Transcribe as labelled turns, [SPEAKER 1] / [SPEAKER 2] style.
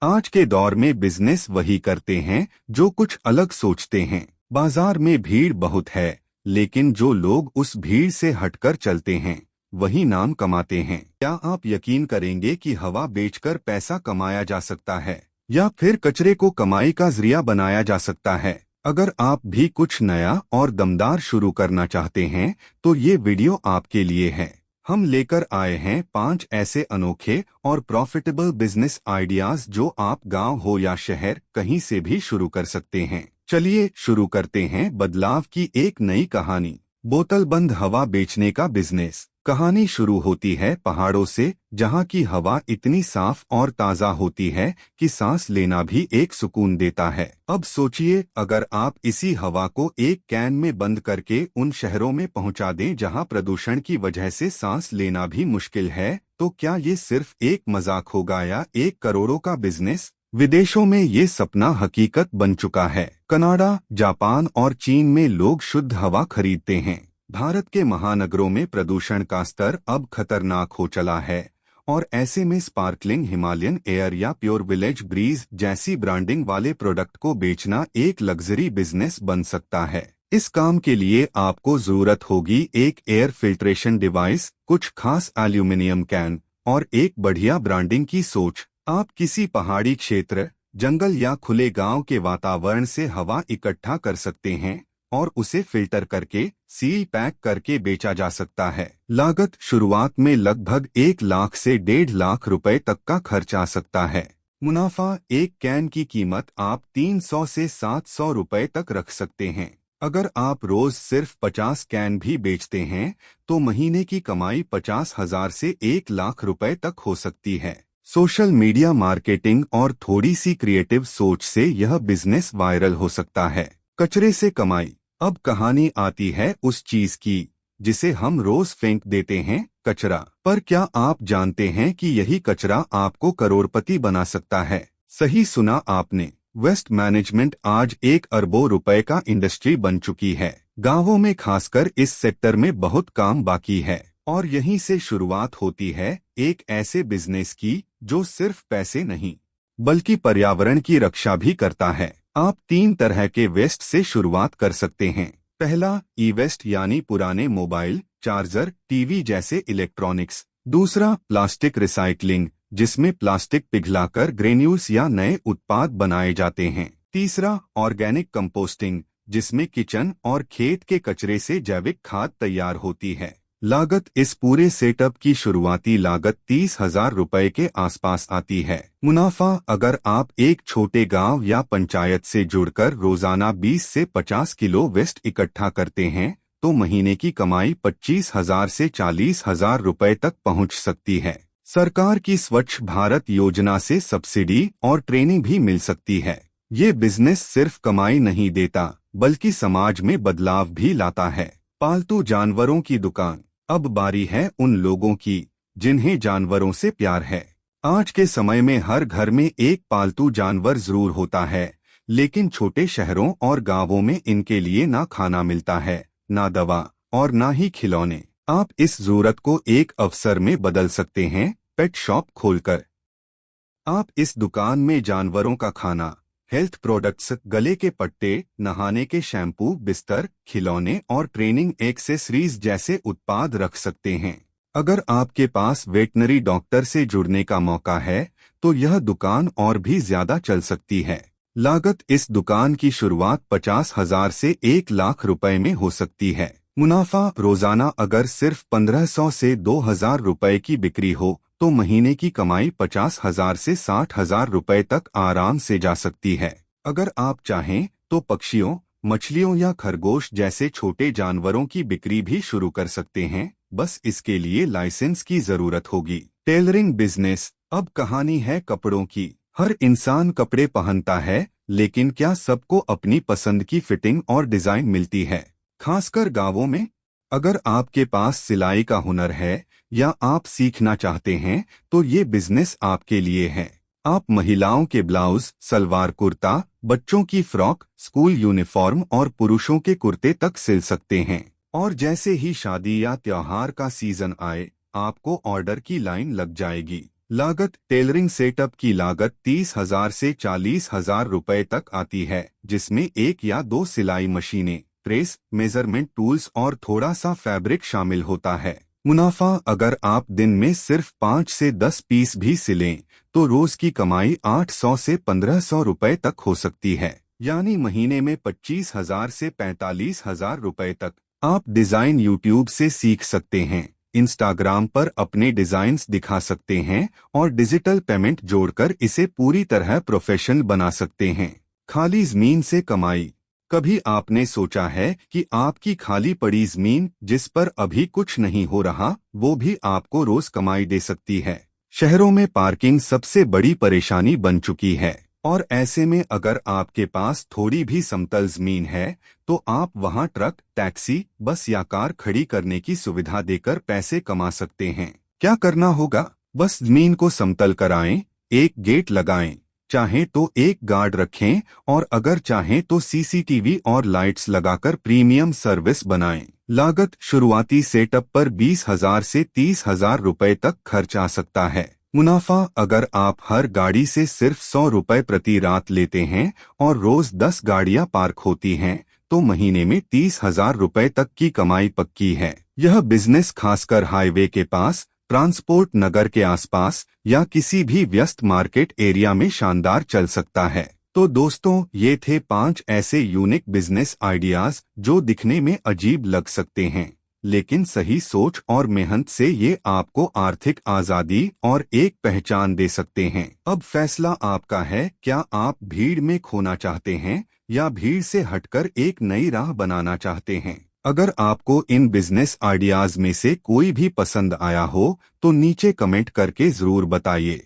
[SPEAKER 1] आज के दौर में बिजनेस वही करते हैं जो कुछ अलग सोचते हैं। बाजार में भीड़ बहुत है, लेकिन जो लोग उस भीड़ से हटकर चलते हैं वही नाम कमाते हैं। क्या आप यकीन करेंगे कि हवा बेचकर पैसा कमाया जा सकता है या फिर कचरे को कमाई का जरिया बनाया जा सकता है? अगर आप भी कुछ नया और दमदार शुरू करना चाहते हैं तो ये वीडियो आपके लिए है। हम लेकर आए हैं 5 ऐसे अनोखे और प्रॉफिटेबल बिजनेस आइडियाज जो आप गांव हो या शहर कहीं से भी शुरू कर सकते हैं। चलिए शुरू करते हैं बदलाव की एक नई कहानी। बोतल बंद हवा बेचने का बिजनेस। कहानी शुरू होती है पहाड़ों से, जहां की हवा इतनी साफ और ताज़ा होती है कि सांस लेना भी एक सुकून देता है। अब सोचिए, अगर आप इसी हवा को एक कैन में बंद करके उन शहरों में पहुंचा दें जहां प्रदूषण की वजह से सांस लेना भी मुश्किल है, तो क्या ये सिर्फ एक मजाक होगा या एक करोड़ों का बिजनेस? विदेशों में ये सपना हकीकत बन चुका है। कनाडा, जापान और चीन में लोग शुद्ध हवा खरीदते हैं। भारत के महानगरों में प्रदूषण का स्तर अब खतरनाक हो चला है और ऐसे में स्पार्कलिंग हिमालयन एयर या प्योर विलेज ब्रीज जैसी ब्रांडिंग वाले प्रोडक्ट को बेचना एक लग्जरी बिजनेस बन सकता है। इस काम के लिए आपको जरूरत होगी एक एयर फिल्ट्रेशन डिवाइस, कुछ खास एल्यूमिनियम कैन और एक बढ़िया ब्रांडिंग की सोच। आप किसी पहाड़ी क्षेत्र, जंगल या खुले गांव के वातावरण से हवा इकट्ठा कर सकते हैं और उसे फिल्टर करके सील पैक करके बेचा जा सकता है। लागत शुरुआत में लगभग 1 लाख से 1.5 लाख रुपए तक का खर्च आ सकता है। मुनाफा, एक कैन की कीमत आप 300 से 700 रुपए तक रख सकते हैं। अगर आप रोज सिर्फ 50 कैन भी बेचते हैं तो महीने की कमाई 50,000 से 1 लाख रुपए तक हो सकती है। सोशल मीडिया मार्केटिंग और थोड़ी सी क्रिएटिव सोच से यह बिजनेस वायरल हो सकता है। कचरे से कमाई। अब कहानी आती है उस चीज की जिसे हम रोज फेंक देते हैं, कचरा। पर क्या आप जानते हैं कि यही कचरा आपको करोड़पति बना सकता है? सही सुना आपने। वेस्ट मैनेजमेंट आज 1 अरबों रुपए का इंडस्ट्री बन चुकी है। गांवों में खासकर इस सेक्टर में बहुत काम बाकी है और यहीं से शुरुआत होती है एक ऐसे बिजनेस की जो सिर्फ पैसे नहीं बल्कि पर्यावरण की रक्षा भी करता है। आप 3 तरह के वेस्ट से शुरुआत कर सकते हैं। पहला, ई वेस्ट यानी पुराने मोबाइल, चार्जर, टीवी जैसे इलेक्ट्रॉनिक्स। दूसरा, प्लास्टिक रिसाइकलिंग, जिसमें प्लास्टिक पिघलाकर ग्रेन्यूल्स या नए उत्पाद बनाए जाते हैं। तीसरा, ऑर्गेनिक कंपोस्टिंग, जिसमें किचन और खेत के कचरे से जैविक खाद तैयार होती है। लागत, इस पूरे सेटअप की शुरुआती लागत 30,000 रुपए के आसपास आती है। मुनाफा, अगर आप एक छोटे गांव या पंचायत से जुड़कर रोजाना 20 से 50 किलो वेस्ट इकट्ठा करते हैं तो महीने की कमाई 25,000 से 40,000 रुपए तक पहुंच सकती है। सरकार की स्वच्छ भारत योजना से सब्सिडी और ट्रेनिंग भी मिल सकती है। ये बिजनेस सिर्फ कमाई नहीं देता बल्कि समाज में बदलाव भी लाता है। पालतू जानवरों की दुकान। अब बारी है उन लोगों की जिन्हें जानवरों से प्यार है। आज के समय में हर घर में एक पालतू जानवर जरूर होता है, लेकिन छोटे शहरों और गांवों में इनके लिए ना खाना मिलता है, ना दवा और ना ही खिलौने। आप इस जरूरत को एक अवसर में बदल सकते हैं, पेट शॉप खोलकर। आप इस दुकान में जानवरों का खाना, हेल्थ प्रोडक्ट्स, गले के पट्टे, नहाने के शैम्पू, बिस्तर, खिलौने और ट्रेनिंग एक्सेसरीज जैसे उत्पाद रख सकते हैं। अगर आपके पास वेटनरी डॉक्टर से जुड़ने का मौका है तो यह दुकान और भी ज्यादा चल सकती है। लागत, इस दुकान की शुरुआत 50,000 से 1 लाख रुपए में हो सकती है। मुनाफा, रोजाना अगर सिर्फ 1500 से 2,000 रुपए की बिक्री हो तो महीने की कमाई 50,000 से 60,000 रुपए तक आराम से जा सकती है। अगर आप चाहें तो पक्षियों, मछलियों या खरगोश जैसे छोटे जानवरों की बिक्री भी शुरू कर सकते हैं, बस इसके लिए लाइसेंस की जरूरत होगी। Tailoring business. अब कहानी है कपड़ों की। हर इंसान कपड़े पहनता है, लेकिन क्या सबको अपनी पसंद की फिटिंग और डिजाइन मिलती है? खासकर गांवों में। अगर आपके पास सिलाई का हुनर है या आप सीखना चाहते हैं तो ये बिजनेस आपके लिए है। आप महिलाओं के ब्लाउज, सलवार कुर्ता, बच्चों की फ्रॉक, स्कूल यूनिफॉर्म और पुरुषों के कुर्ते तक सिल सकते हैं। और जैसे ही शादी या त्योहार का सीजन आए, आपको ऑर्डर की लाइन लग जाएगी। लागत टेलरिंग सेटअप की लागत 30,000 से 40,000 रुपए तक आती है, जिसमें 1 या 2 सिलाई मशीनें, प्रेस, मेजरमेंट टूल्स और थोड़ा सा फैब्रिक शामिल होता है। मुनाफा अगर आप दिन में सिर्फ 5 से 10 पीस भी सिलें तो रोज की कमाई 800 से 1500 रुपए तक हो सकती है, यानी महीने में 25,000 से 45,000 रुपए तक। आप डिजाइन यूट्यूब से सीख सकते हैं, इंस्टाग्राम पर अपने डिजाइन्स दिखा सकते हैं और डिजिटल पेमेंट जोड़कर इसे पूरी तरह प्रोफेशनल बना सकते हैं। खाली जमीन से कमाई। कभी आपने सोचा है कि आपकी खाली पड़ी जमीन जिस पर अभी कुछ नहीं हो रहा, वो भी आपको रोज कमाई दे सकती है। शहरों में पार्किंग सबसे बड़ी परेशानी बन चुकी है और ऐसे में अगर आपके पास थोड़ी भी समतल जमीन है तो आप वहां ट्रक, टैक्सी, बस या कार खड़ी करने की सुविधा देकर पैसे कमा सकते हैं। क्या करना होगा? बस जमीन को समतल कराएं, एक गेट लगाएं, चाहे तो एक गार्ड रखें और अगर चाहें तो सीसीटीवी और लाइट्स लगाकर प्रीमियम सर्विस बनाएं। लागत शुरुआती सेटअप पर 20,000 से 30,000 रुपए तक खर्च आ सकता है। मुनाफा अगर आप हर गाड़ी से सिर्फ 100 रुपए प्रति रात लेते हैं और रोज 10 गाड़ियां पार्क होती हैं तो महीने में 30,000 रुपए तक की कमाई पक्की है। यह बिजनेस खासकर हाईवे के पास, ट्रांसपोर्ट नगर के आसपास या किसी भी व्यस्त मार्केट एरिया में शानदार चल सकता है। तो दोस्तों, ये थे 5 ऐसे यूनिक बिजनेस आइडियाज जो दिखने में अजीब लग सकते हैं, लेकिन सही सोच और मेहनत से ये आपको आर्थिक आजादी और एक पहचान दे सकते हैं। अब फैसला आपका है, क्या आप भीड़ में खोना चाहते हैं या भीड़ से हटकर एक नई राह बनाना चाहते हैं। अगर आपको इन बिजनेस आइडियाज में से कोई भी पसंद आया हो तो नीचे कमेंट करके जरूर बताइए।